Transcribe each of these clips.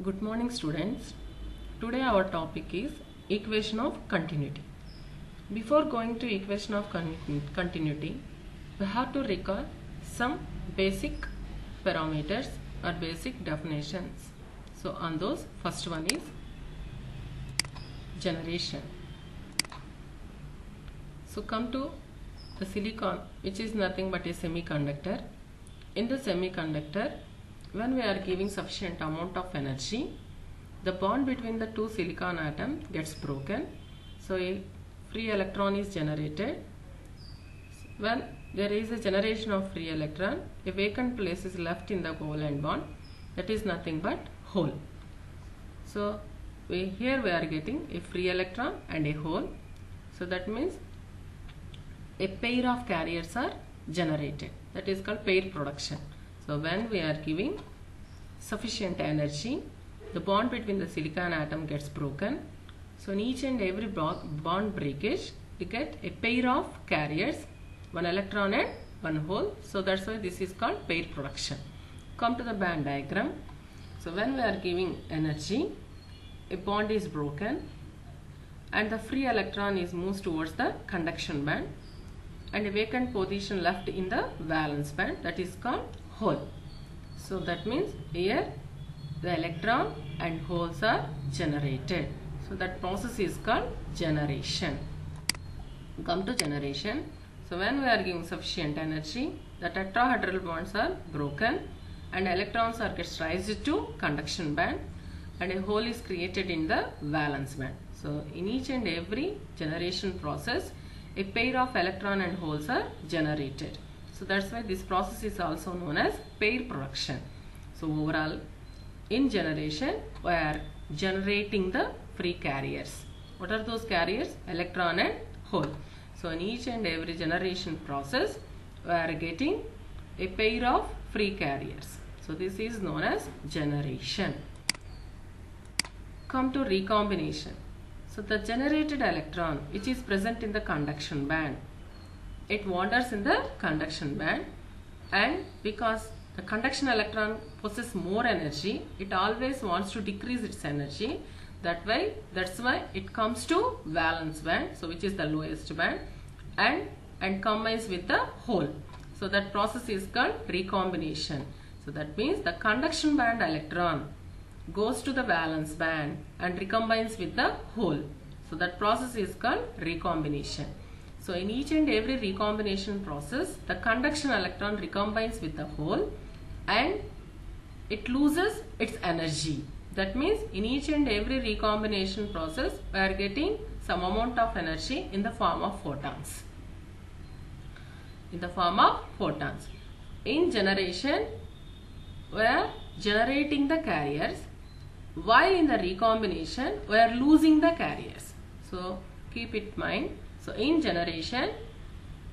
Good morning students. Today our topic is equation of continuity. Before going to equation of continuity, we have to recall some basic parameters or basic definitions. So on those, first one is generation. So come to the silicon, which is nothing but a semiconductor. In the semiconductor, when we are giving sufficient amount of energy, the bond between the two silicon atoms gets broken. So a free electron is generated. When there is a generation of free electron, a vacant place is left in the covalent bond. That is nothing but hole. So here we are getting a free electron and a hole. So that means a pair of carriers are generated. That is called pair production. So when we are giving sufficient energy, the bond between the silicon atom gets broken. So in each and every bond breakage, we get a pair of carriers, one electron and one hole. So that's why this is called pair production. Come to the band diagram. So when we are giving energy, a bond is broken and the free electron is moves towards the conduction band, and a vacant position left in the valence band, that is called hole. So that means here the electron and holes are generated. So that process is called generation. Come to generation. So when we are giving sufficient energy, the tetrahedral bonds are broken and electrons are gets raised to conduction band and a hole is created in the valence band. So in each and every generation process, a pair of electron and holes are generated. So that's why this process is also known as pair production. So overall, in generation, we are generating the free carriers. What are those carriers? Electron and hole. So in each and every generation process, we are getting a pair of free carriers. So this is known as generation. Come to recombination. So the generated electron, which is present in the conduction band, it wanders in the conduction band, and because the conduction electron possesses more energy, it always wants to decrease its energy. That's why it comes to valence band, so which is the lowest band, and combines with the hole. So that process is called recombination. So that means the conduction band electron goes to the valence band and recombines with the hole. So that process is called recombination. So in each and every recombination process, the conduction electron recombines with the hole and it loses its energy. That means in each and every recombination process, we are getting some amount of energy in the form of photons. In generation, we are generating the carriers, while in the recombination, we are losing the carriers. So keep it in mind. So in generation,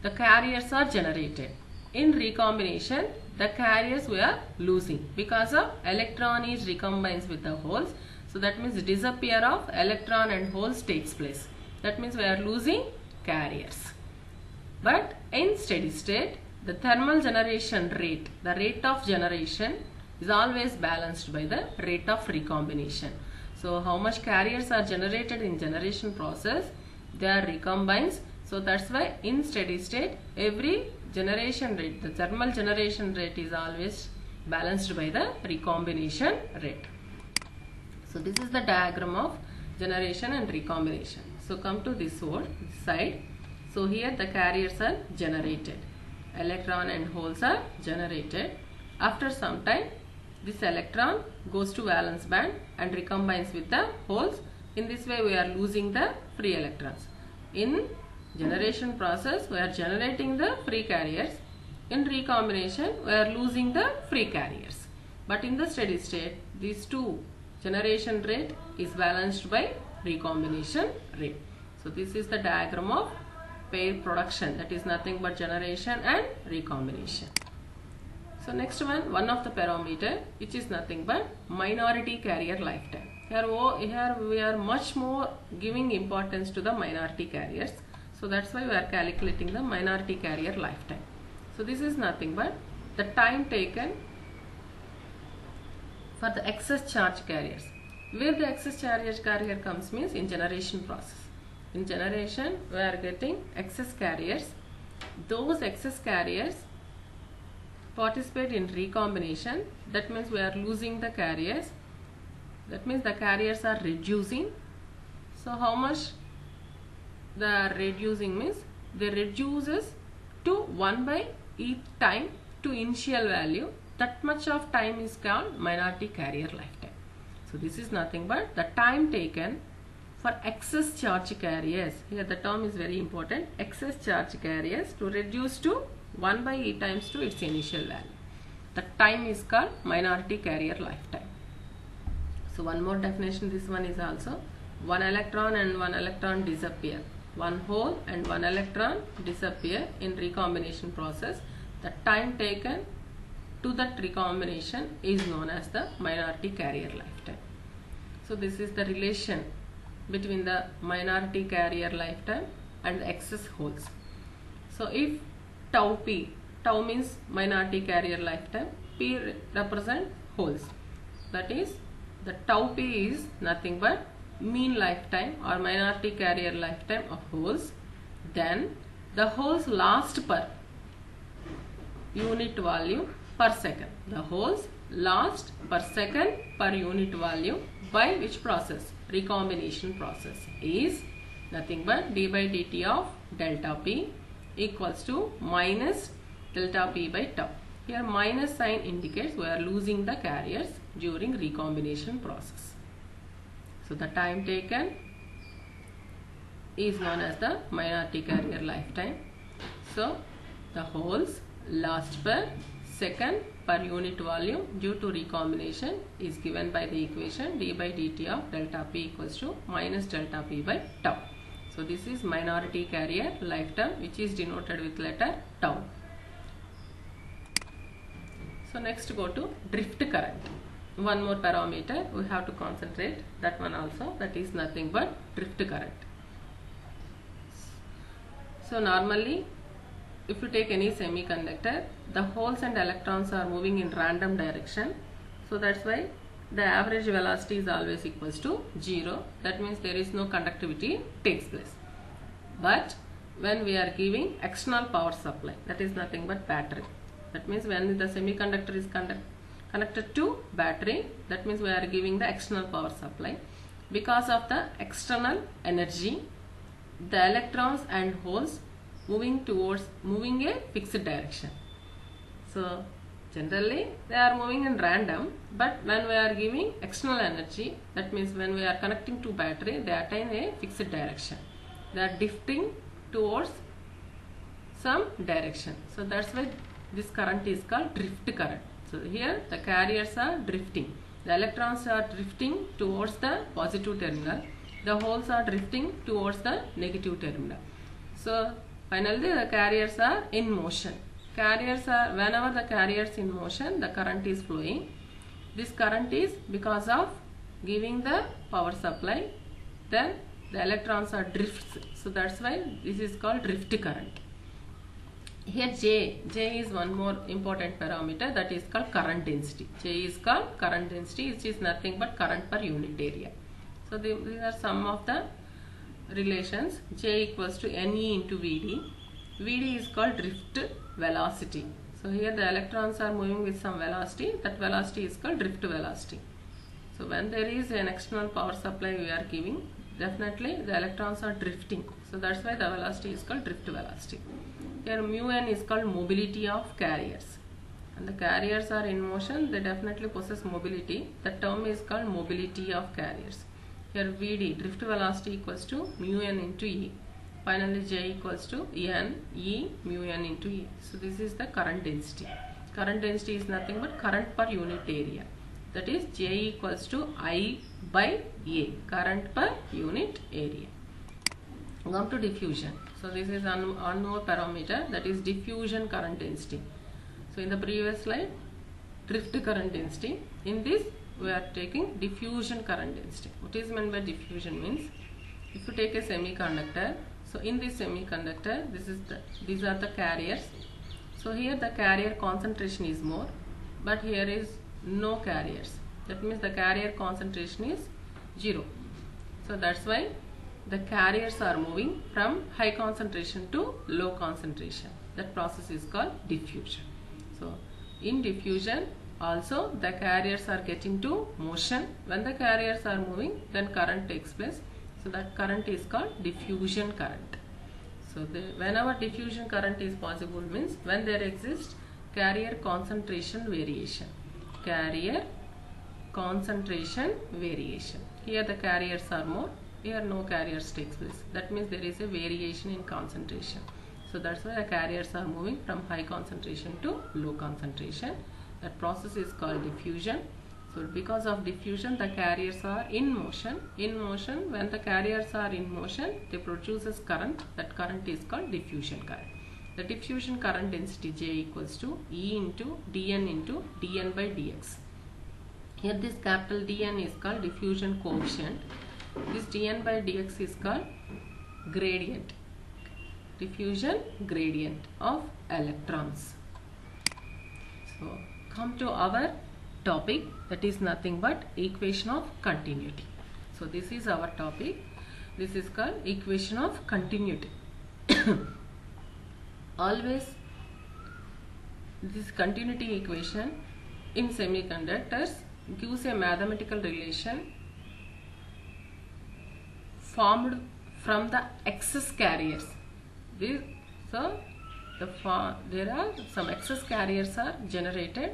the carriers are generated. In recombination, the carriers we are losing because of electron is recombines with the holes. So that means disappear of electron and holes takes place. That means we are losing carriers. But in steady state, the thermal generation rate, the rate of generation is always balanced by the rate of recombination. So how much carriers are generated in generation process, they are recombines. So that's why in steady state, every generation rate, the thermal generation rate is always balanced by the recombination rate. So this is the diagram of generation and recombination. So come to this side. So here the carriers are generated. Electron and holes are generated. After some time, this electron goes to valence band and recombines with the holes. In this way, we are losing the free electrons. In generation process, we are generating the free carriers. In recombination, we are losing the free carriers. But in the steady state, these two generation rate is balanced by recombination rate. So this is the diagram of pair production, that is nothing but generation and recombination. So next one of the parameter, which is nothing but minority carrier lifetime. Here we are much more giving importance to the minority carriers. So that's why we are calculating the minority carrier lifetime. So this is nothing but the time taken for the excess charge carriers. Where the excess charge carrier comes means in generation process. In generation we are getting excess carriers. Those excess carriers participate in recombination. That means we are losing the carriers. That means the carriers are reducing. So how much they are reducing means they reduces to 1 by each time to initial value. That much of time is called minority carrier lifetime. So this is nothing but the time taken for excess charge carriers. Here the term is very important. Excess charge carriers to reduce to 1 by e times to its initial value. The time is called minority carrier lifetime. So one more definition, this one is also one electron and one electron disappear. One hole and one electron disappear in recombination process. The time taken to that recombination is known as the minority carrier lifetime. So this is the relation between the minority carrier lifetime and the excess holes. So if tau p, tau means minority carrier lifetime, p represent holes. That is, the tau p is nothing but mean lifetime or minority carrier lifetime of holes. Then the holes last per unit volume per second. The holes last per second per unit volume by which process? Recombination process is nothing but d by dt of delta p equals to minus delta p by tau. Here minus sign indicates we are losing the carriers during recombination process. So the time taken is known as the minority carrier lifetime. So the holes last per second per unit volume due to recombination is given by the equation d by dt of delta p equals to minus delta p by tau. So this is minority carrier lifetime, which is denoted with letter tau. So next go to drift current. One more parameter we have to concentrate, that one also, that is nothing but drift current. So normally if you take any semiconductor, the holes and electrons are moving in random direction. So that's why the average velocity is always equals to 0. That means there is no conductivity takes place. But when we are giving external power supply, that is nothing but battery. That means when the semiconductor is connected to battery, that means we are giving the external power supply. Because of the external energy, the electrons and holes moving a fixed direction. So generally they are moving in random, but when we are giving external energy, that means when we are connecting to battery, they attain a fixed direction. They are drifting towards some direction. So that's why this current is called drift current. So here the carriers are drifting. The electrons are drifting towards the positive terminal. The holes are drifting towards the negative terminal. So finally the carriers are in motion. Carriers are, whenever the carriers in motion, the current is flowing. This current is because of giving the power supply. Then the electrons are drifts. So that's why this is called drift current. Here J is one more important parameter, that is called current density. J is called current density, which is nothing but current per unit area. So these are some of the relations. J equals to NE into VD. VD is called drift velocity. So here the electrons are moving with some velocity. That velocity is called drift velocity. So when there is an external power supply we are giving, definitely the electrons are drifting. So that's why the velocity is called drift velocity. Here mu n is called mobility of carriers. And the carriers are in motion, they definitely possess mobility. The term is called mobility of carriers. Here Vd, drift velocity, equals to mu n into E. Finally J equals to N E mu n into E. So this is the current density. Current density is nothing but current per unit area. That is J equals to I by A, current per unit area. Come to diffusion. So this is one more parameter, that is diffusion current density. So in the previous slide, drift current density. In this we are taking diffusion current density. What is meant by diffusion means, if you take a semiconductor, so in this semiconductor, these are the carriers. So here the carrier concentration is more, but here is no carriers. That means the carrier concentration is 0. So that's why the carriers are moving from high concentration to low concentration. That process is called diffusion. So in diffusion also the carriers are getting to motion. When the carriers are moving, then current takes place. So that current is called diffusion current. So whenever diffusion current is possible means when there exists carrier concentration variation. Carrier concentration variation. Here the carriers are more, here no carriers takes place. That means there is a variation in concentration. So that's why the carriers are moving from high concentration to low concentration. That process is called diffusion. So because of diffusion the carriers are in motion. In motion, when the carriers are in motion, they produces current. That current is called diffusion current. The diffusion current density J equals to E into dN by dx. Here this capital Dn is called diffusion coefficient. This dN by dx is called gradient. Diffusion gradient of electrons. So come to our topic, that is nothing but equation of continuity. So this is our topic. This is called equation of continuity. Always this continuity equation in semiconductors gives a mathematical relation formed from the excess carriers. There are some excess carriers are generated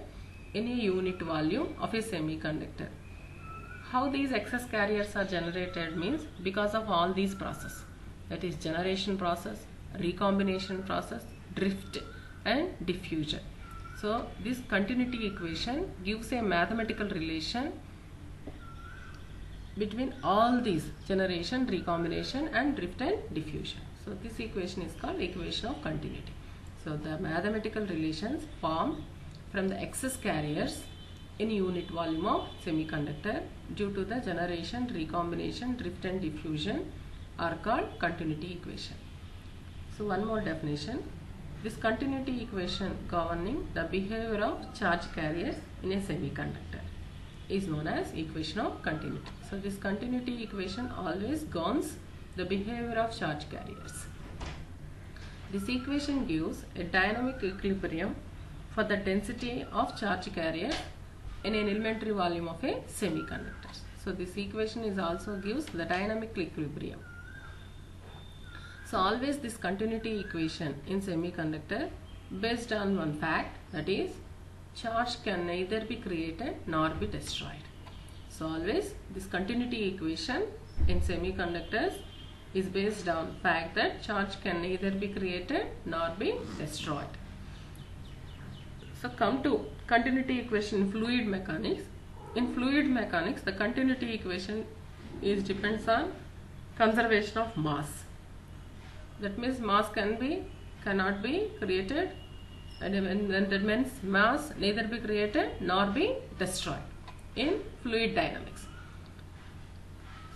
in a unit volume of a semiconductor. How these excess carriers are generated means because of all these processes, that is generation process, recombination process, drift and diffusion. So this continuity equation gives a mathematical relation between all these generation, recombination and drift and diffusion. So this equation is called equation of continuity. So the mathematical relations formed from the excess carriers in unit volume of semiconductor due to the generation, recombination, drift and diffusion are called continuity equation. So one more definition. This continuity equation governing the behavior of charge carriers in a semiconductor is known as equation of continuity. So this continuity equation always governs the behavior of charge carriers. This equation gives a dynamic equilibrium for the density of charge carriers in an elementary volume of a semiconductor. So this equation is also gives the dynamic equilibrium. So always this continuity equation in semiconductor based on one fact, that is charge can neither be created nor be destroyed. So always this continuity equation in semiconductors is based on fact that charge can neither be created nor be destroyed. So come to continuity equation in fluid mechanics. In fluid mechanics the continuity equation depends on conservation of mass. That means mass cannot be created, and that means mass neither be created nor be destroyed in fluid dynamics.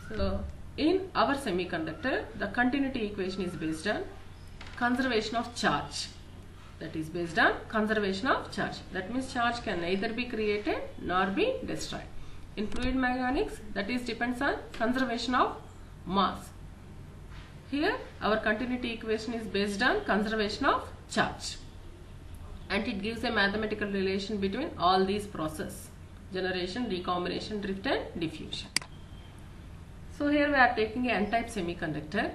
So in our semiconductor the continuity equation is based on conservation of charge. That is based on conservation of charge. That means charge can neither be created nor be destroyed. In fluid mechanics that is depends on conservation of mass. Here our continuity equation is based on conservation of charge, and it gives a mathematical relation between all these processes: generation, recombination, drift and diffusion. So here we are taking an n-type semiconductor.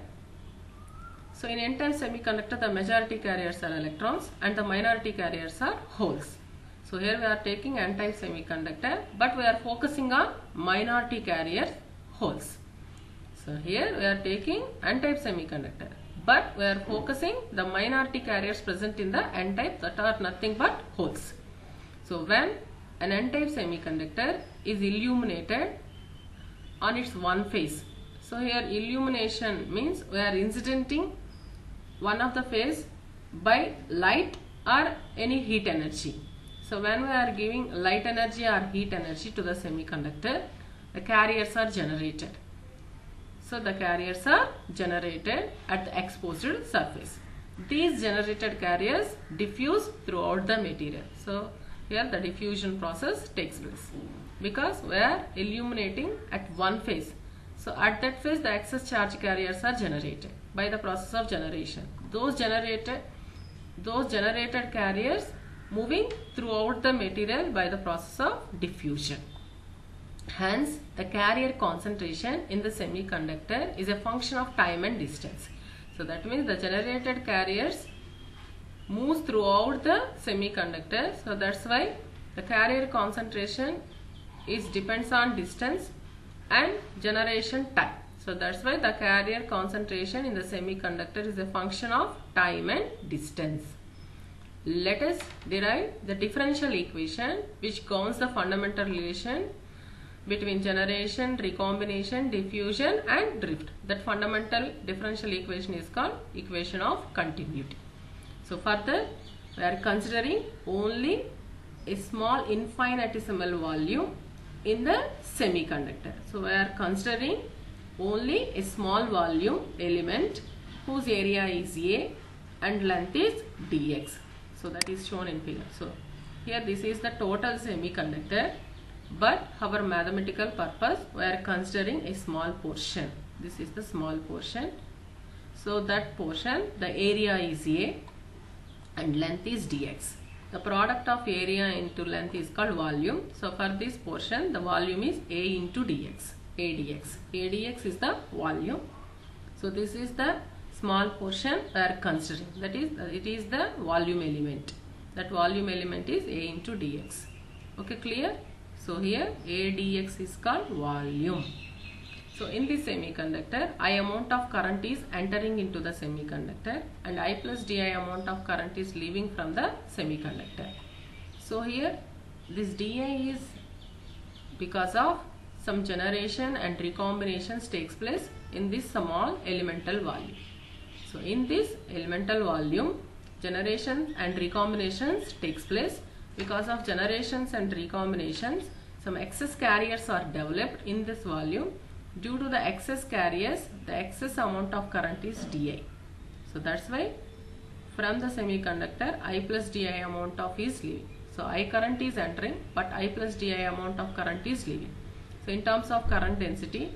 So in n-type semiconductor the majority carriers are electrons and the minority carriers are holes. So here we are taking n-type semiconductor, but we are focusing on minority carrier holes. So here we are taking n-type semiconductor, but we are focusing the minority carriers present in the n-type, that are nothing but holes. So when an n-type semiconductor is illuminated on its one phase, so here illumination means we are incidenting one of the phase by light or any heat energy. So when we are giving light energy or heat energy to the semiconductor, the carriers are generated. So the carriers are generated at the exposed surface. These generated carriers diffuse throughout the material. So here the diffusion process takes place. because we are illuminating at one phase. So at that phase the excess charge carriers are generated by the process of generation. Those generated carriers moving throughout the material by the process of diffusion. Hence, the carrier concentration in the semiconductor is a function of time and distance. So that means the generated carriers moves throughout the semiconductor. So that's why the carrier concentration depends on distance and generation time. So that's why the carrier concentration in the semiconductor is a function of time and distance. Let us derive the differential equation which governs the fundamental relation between generation, recombination, diffusion and drift. That fundamental differential equation is called equation of continuity. So further we are considering only a small infinitesimal volume in the semiconductor. So we are considering only a small volume element whose area is A and length is dx. So that is shown in figure. So here this is the total semiconductor, but our mathematical purpose we are considering a small portion. This is the small portion. So that portion, the area is A and length is dx. The product of area into length is called volume. So for this portion the volume is A into dx. ADX. ADX is the volume. So this is the small portion we are considering. That is, it is the volume element. That volume element is A into dx. Okay, clear? So here A dx is called volume. So in this semiconductor, I amount of current is entering into the semiconductor and I plus di amount of current is leaving from the semiconductor. So here this di is because of some generation and recombinations takes place in this small elemental volume. So in this elemental volume, generation and recombinations takes place. Because of generations and recombinations, some excess carriers are developed in this volume. Due to the excess carriers, the excess amount of current is di. So that's why from the semiconductor I plus di amount of is leaving. So I current is entering, but I plus di amount of current is leaving. So in terms of current density,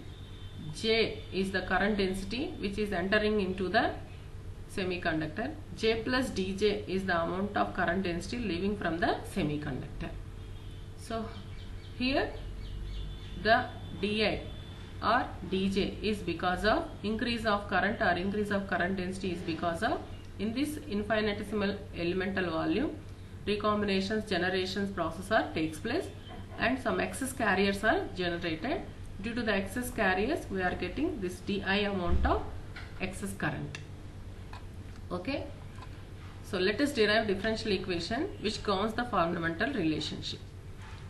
J is the current density which is entering into the semiconductor. J plus dJ is the amount of current density leaving from the semiconductor. So here the di or dJ is because of increase of current or increase of current density is because of in this infinitesimal elemental volume recombinations, generations process takes place and some excess carriers are generated. Due to the excess carriers we are getting this di amount of excess current. Okay, so let us derive differential equation which governs the fundamental relationship.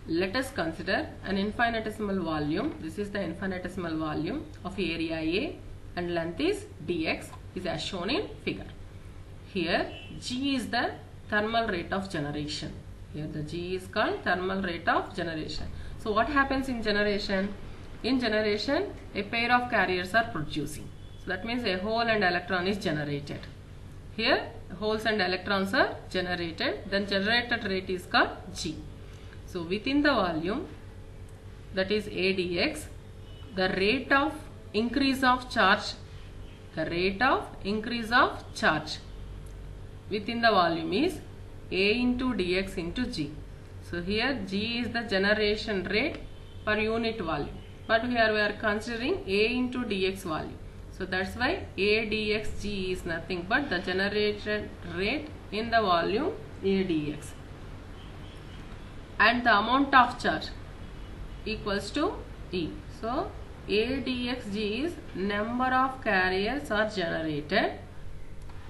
Let us consider an infinitesimal volume. This is the infinitesimal volume of area A and length is dx is as shown in figure. Here G is the thermal rate of generation. Here the G is called thermal rate of generation. So what happens in generation? In generation a pair of carriers are producing. So that means a hole and electron is generated. Here holes and electrons are generated. Then generated rate is called G. So within the volume, that is A dx, the rate of increase of charge within the volume is A into dx into G. So here G is the generation rate per unit volume, but here we are considering A into dx volume. So that's why A dx G is nothing but the generation rate in the volume A dx. And the amount of charge equals to E. So A dx G is number of carriers are generated,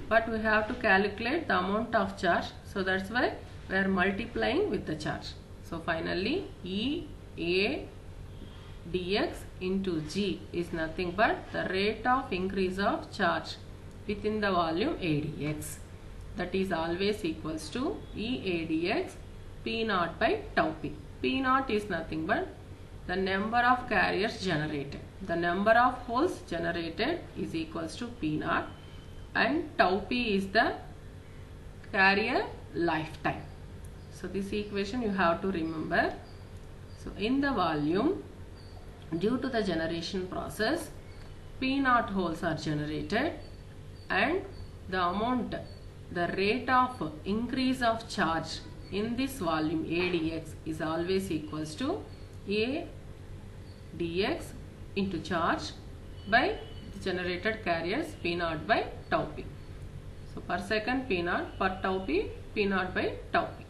but we have to calculate the amount of charge. So that's why we are multiplying with the charge. So finally E A dx into G is nothing but the rate of increase of charge within the volume A dx. That is always equals to E A dx P naught by tau P. P naught is nothing but the number of carriers generated. The number of holes generated is equals to P naught and tau P is the carrier lifetime. So this equation you have to remember. So in the volume, due to the generation process, P naught holes are generated, and the rate of increase of charge in this volume A dx is always equals to A dx into charge by the generated carriers P naught by tau P. So per second P naught, per tau P, P naught by tau P.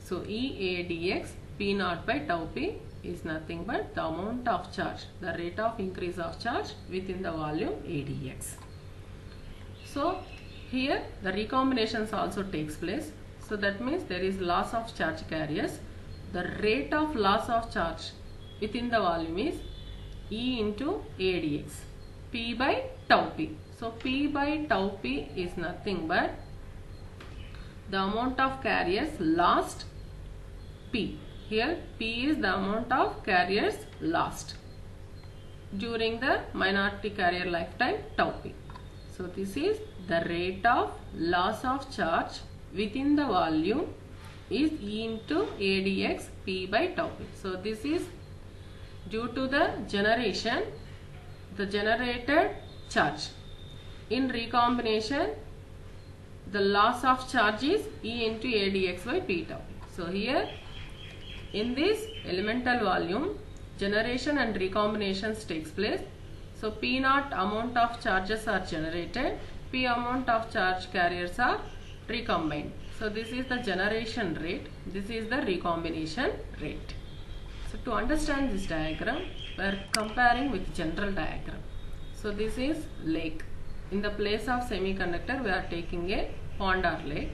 So E A dx P naught by tau P is nothing but the amount of charge, the rate of increase of charge within the volume A dx. So here the recombinations also takes place. So that means there is loss of charge carriers. The rate of loss of charge within the volume is E into A dx, P by tau P. So P by tau P is nothing but the amount of carriers lost P. Here P is the amount of carriers lost during the minority carrier lifetime tau P. So this is the rate of loss of charge within the volume is E into A dx P by tau P. So this is due to the generation, the generated charge. In recombination, the loss of charge is E into A dx by P tau. So here in this elemental volume, generation and recombinations takes place. So P naught amount of charges are generated, P amount of charge carriers are recombined. So this is the generation rate, this is the recombination rate. So to understand this diagram, we are comparing with general diagram. So this is lake. In the place of semiconductor, we are taking a pond or lake.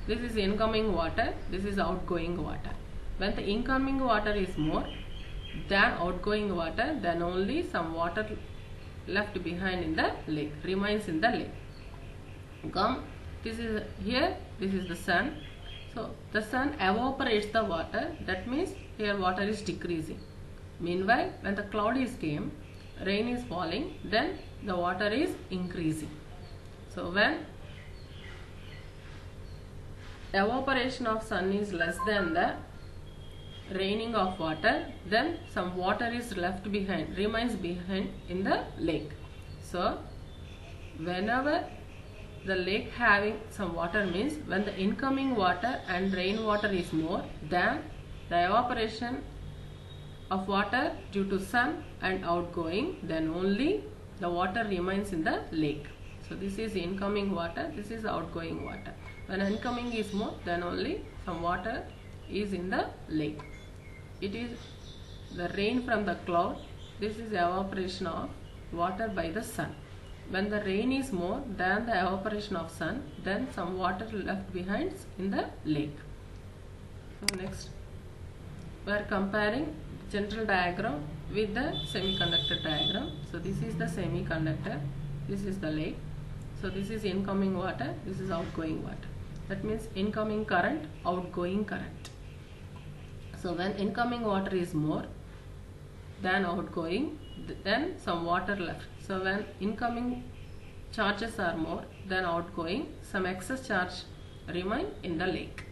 This is incoming water, this is outgoing water. When the incoming water is more than outgoing water, then only some water left behind in the lake, remains in the lake. This is here, this is the sun. So the sun evaporates the water, that means here water is decreasing. Meanwhile, when the cloud is came, rain is falling, then the water is increasing. So when evaporation of sun is less than the raining of water, then some water is left behind, remains behind in the lake. So whenever the lake having some water means when the incoming water and rainwater is more than the evaporation of water due to sun and outgoing, then only the water remains in the lake. So this is incoming water, this is outgoing water. When incoming is more, then only some water is in the lake. It is the rain from the cloud, this is evaporation of water by the sun. When the rain is more than the evaporation of sun, then some water left behind in the lake. So next, we are comparing general diagram with the semiconductor diagram. So this is the semiconductor, this is the lake. So this is incoming water, this is outgoing water. That means incoming current, outgoing current. So when incoming water is more than outgoing, then some water left. So when incoming charges are more than outgoing, some excess charge remain in the lake.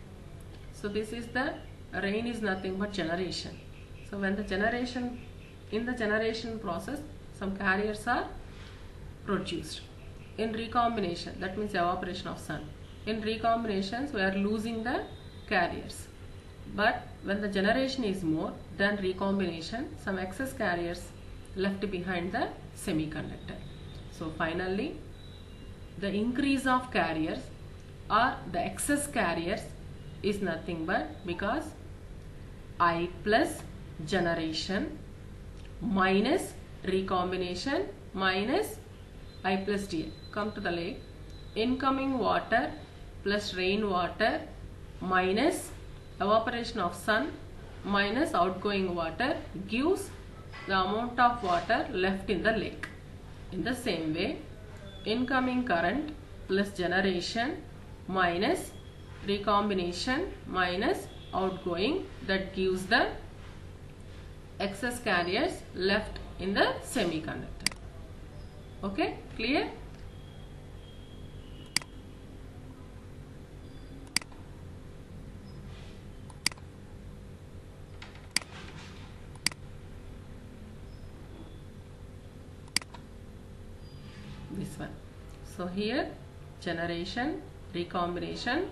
So this is the rain is nothing but generation. So when the generation, in the generation process, some carriers are produced. In recombination, that means evaporation of sun. In recombinations, we are losing the carriers. But when the generation is more than recombination, some excess carriers left behind the semiconductor. So finally, the increase of carriers or the excess carriers is nothing but because I plus generation minus recombination minus I plus dA. Come to the lake. Incoming water plus rainwater minus evaporation of sun minus outgoing water gives the amount of water left in the lake. In the same way, incoming current plus generation minus recombination minus outgoing, that gives the excess carriers left in the semiconductor. Okay, clear? this one. So here generation, recombination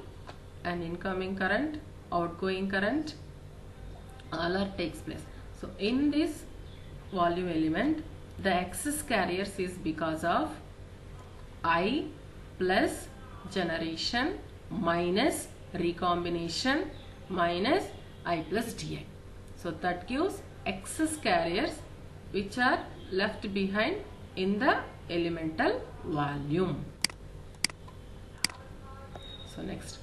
and incoming current, outgoing current all are takes place. So in this volume element, the excess carriers is because of I plus generation minus recombination minus I plus Di. So that gives excess carriers which are left behind in the elemental volume. So next,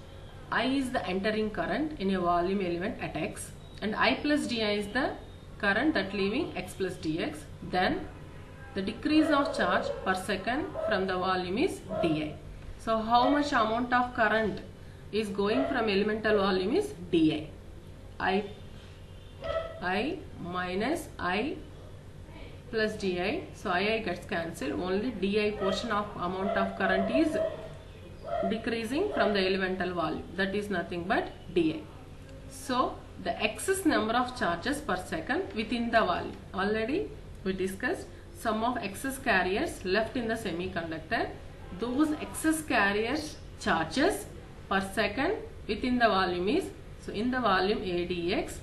I is the entering current in a volume element at X, and I plus Di is the current that leaving X plus Dx. Then the decrease of charge per second from the volume is Di. So how much amount of current is going from elemental volume is Di. I minus I plus Di. So I gets cancelled. Only Di portion of amount of current is decreasing from the elemental volume. That is nothing but Di. So the excess number of charges per second within the volume. Already we discussed sum of excess carriers left in the semiconductor. Those excess carriers charges per second within the volume is, so in the volume ADX,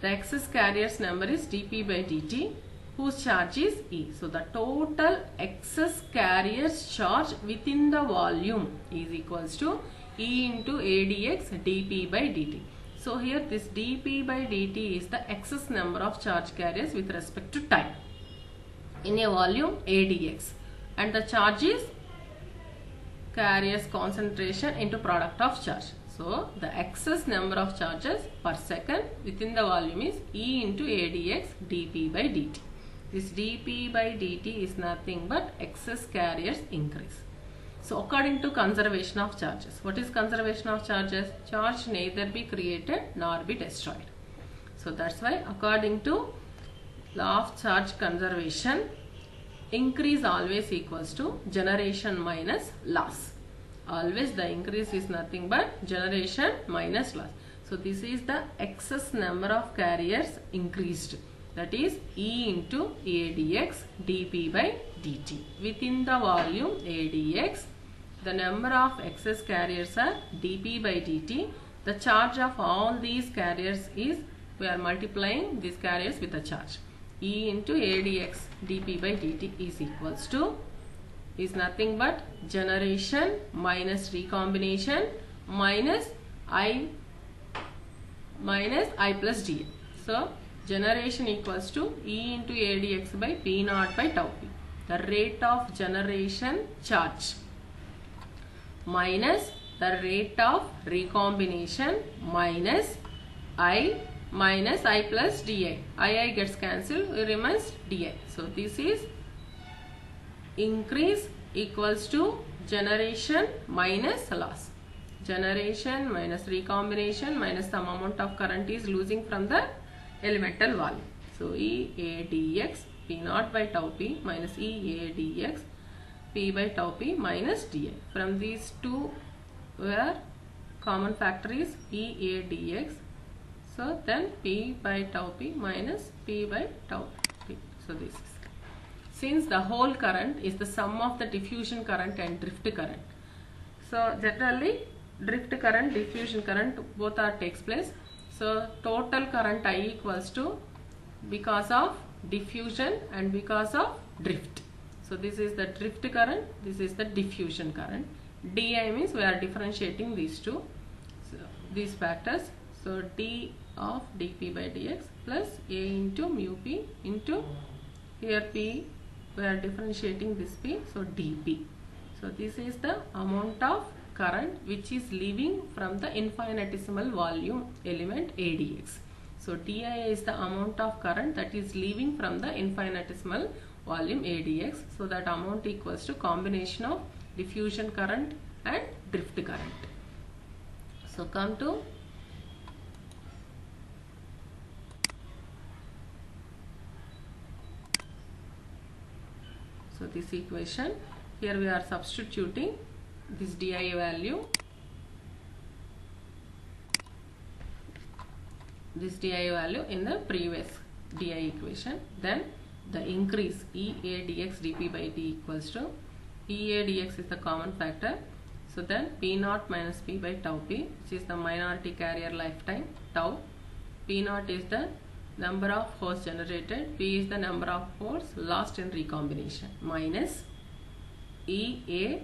the excess carriers number is dP by dt, whose charge is E. So the total excess carriers charge within the volume is equals to E into ADX dP by dt. So here this dP by dt is the excess number of charge carriers with respect to time in a volume ADX, and the charge is carriers concentration into product of charge. So the excess number of charges per second within the volume is E into ADX dP by dt. This dP by dt is nothing but excess carriers increase. So according to conservation of charges, what is conservation of charges? Charge neither be created nor be destroyed. So that's why according to law of charge conservation, increase always equals to generation minus loss. Always the increase is nothing but generation minus loss. So this is the excess number of carriers increased, that is E into ADX dP by dt. Within the volume ADX, the number of excess carriers are dP by dt. The charge of all these carriers is, we are multiplying these carriers with the charge. E into ADX dP by dt is equals to, is nothing but generation minus recombination minus I plus Di. So generation equals to E into ADX by P naught by tau P, the rate of generation charge, minus the rate of recombination minus I plus Di. I gets cancelled, remains Di. So this is increase equals to generation minus loss. Generation minus recombination minus some amount of current is losing from the elemental volume. So E ADX P naught by tau P minus E ADX P by tau P minus Di. From these two, where common factor is E ADX. So then P by tau P minus P by tau P. So this is, since the whole current is the sum of the diffusion current and drift current. So generally drift current, diffusion current both are takes place. So total current I equals to, because of diffusion and because of drift. So this is the drift current, this is the diffusion current. Di means we are differentiating these two, so these factors. So d of dP by dx plus A into mu P into, here P, we are differentiating this P, so dP. So this is the amount of current which is leaving from the infinitesimal volume element ADX. So Di is the amount of current that is leaving from the infinitesimal volume ADX. So that amount equals to combination of diffusion current and drift current. So come to this equation. Here we are substituting this Di value, in the previous Di equation. Then the increase E A dx dP by d equals to EA dx is the common factor. So then P naught minus P by tau P, which is the minority carrier lifetime tau. P naught is the number of holes generated, P is the number of holes lost in recombination, minus EA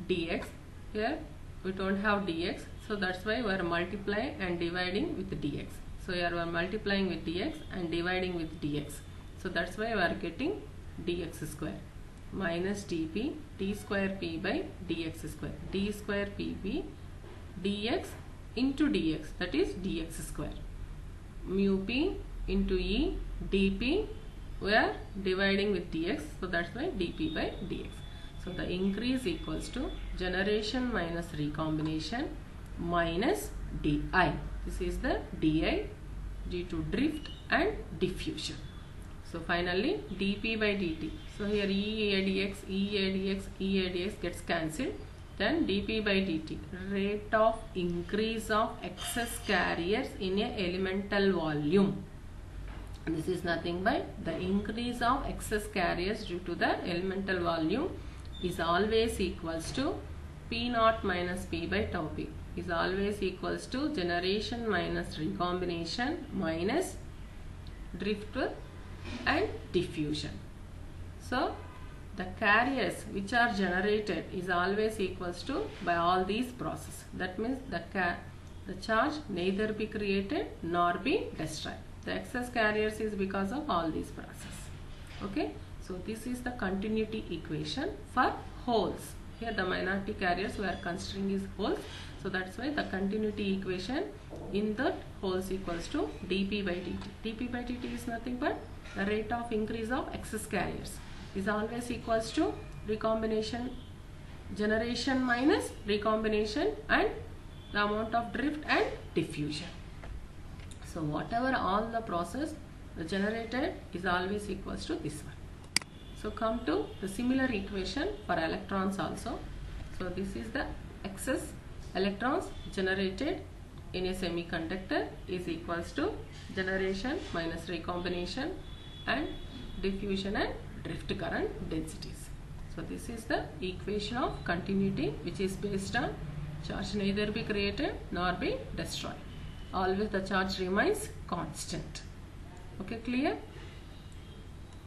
dx. Here we don't have dx, so that's why we are multiplying and dividing with dx. So here we are multiplying with dx and dividing with dx. So that's why we are getting dx square minus dp d square p by dx square, d square pp dx into dx, that is dx square, mu p into e dp, we are dividing with dx, so that's why dp by dx. So the increase equals to generation minus recombination minus di. This is the di due to drift and diffusion. So finally dp by dt. So here EA dx, EA dx, EA dx gets cancelled. Then dp by dt, rate of increase of excess carriers in a elemental volume. This is nothing but the increase of excess carriers due to the elemental volume is always equals to P naught minus P by tau P, is always equals to generation minus recombination minus drift and diffusion. So the carriers which are generated is always equals to by all these processes. That means the charge neither be created nor be destroyed. The excess carriers is because of all these processes. Okay. So this is the continuity equation for holes. Here the minority carriers we are considering is holes. So that's why the continuity equation in the holes equals to dp by dt. dp by dt is nothing but the rate of increase of excess carriers is always equals to recombination, generation minus recombination, and the amount of drift and diffusion. So whatever all the process generated is always equals to this one. So come to the similar equation for electrons also. So this is the excess electrons generated in a semiconductor is equals to generation minus recombination and diffusion and drift current densities. So this is the equation of continuity, which is based on charge neither be created nor be destroyed. Always the charge remains constant. Okay, clear?